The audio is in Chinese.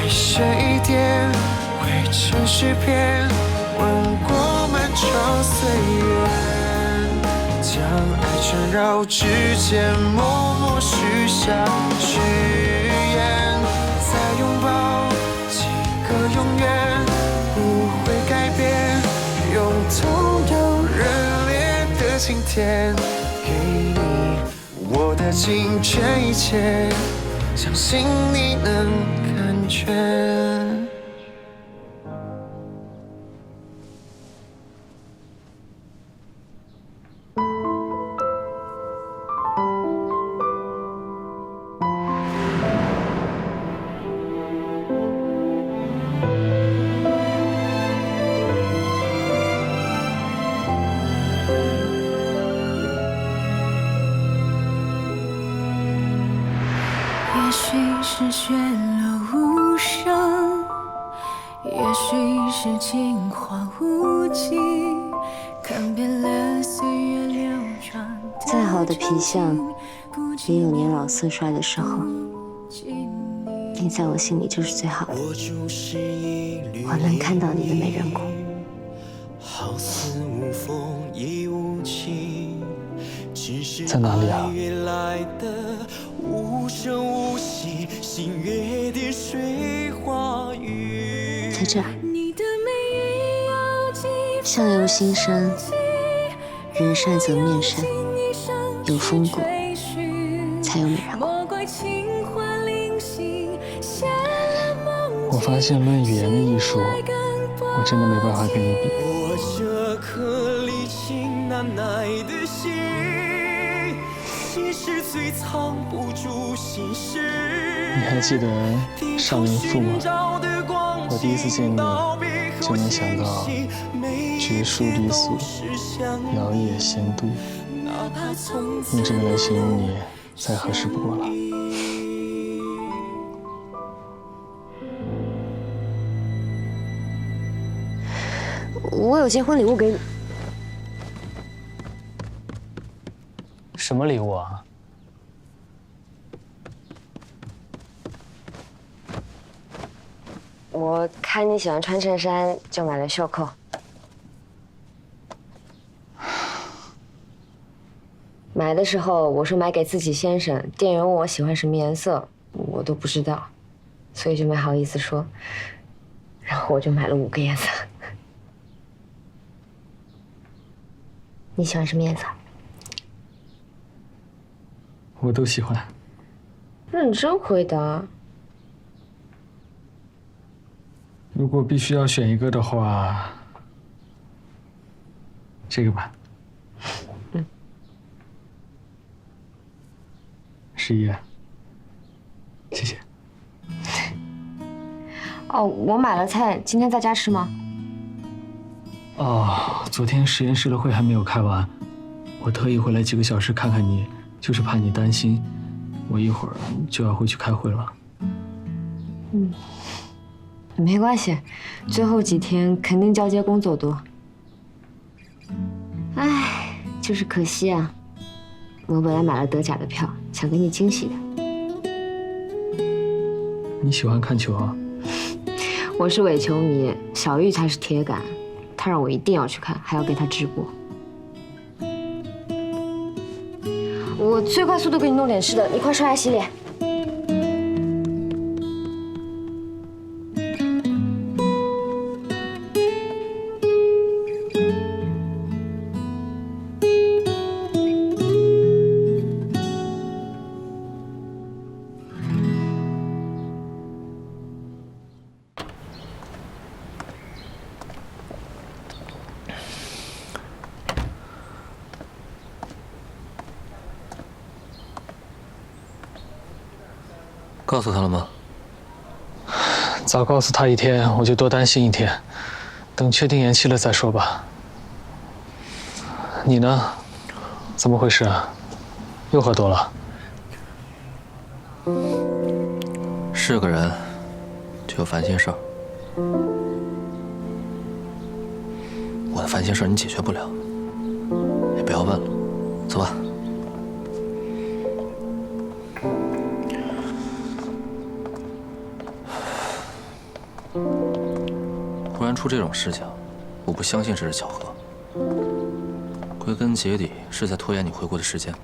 爱谁点，汇成诗篇，吻过漫长岁月，将爱缠绕指尖，默默许下誓言，再拥抱几个永远，不会改变，用同样热烈的今天，给你我的尽全一切，相信你能感觉。也许是血落无声，也许是情话无尽，看遍了岁月流转。再好的皮相，也有年老色衰的时候。你在我心里就是最好的，我能看到你的美人骨。在哪里啊？在这儿。相由心生，人善则面善，有风骨，才有美人骨。我发现论语言的艺术，我真的没办法跟你比。你还记得少年赋吗？我第一次见你，就能想到绝树离俗，摇曳仙度，用这个来形容你，再合适不过了。我有件婚礼物给你。什么礼物啊？我看你喜欢穿衬衫，就买了袖扣。买的时候我说买给自己先生，店员问我喜欢什么颜色，我都不知道，所以就没好意思说。然后我就买了5个颜色。你喜欢什么颜色？我都喜欢。认真回答。如果必须要选一个的话，这个吧。11，谢谢。哦，我买了菜，今天在家吃吗？哦，昨天实验室的会还没有开完，我特意回来几个小时看看你，就是怕你担心。我一会儿就要回去开会了。没关系，最后几天肯定交接工作多。唉，就是可惜啊，我本来买了德甲的票，想给你惊喜的。你喜欢看球啊？我是伪球迷，小玉才是铁杆，他让我一定要去看，还要给他直播。我最快速度给你弄点吃的，你快刷牙洗脸。告诉他了吗？早告诉他一天，我就多担心一天。等确定延期了再说吧。你呢？怎么回事啊？又喝多了？是个人，就有烦心事儿。我的烦心事儿你解决不了，也不要问了。走吧。突然出这种事情，我不相信这是巧合。归根结底是在拖延你回国的时间。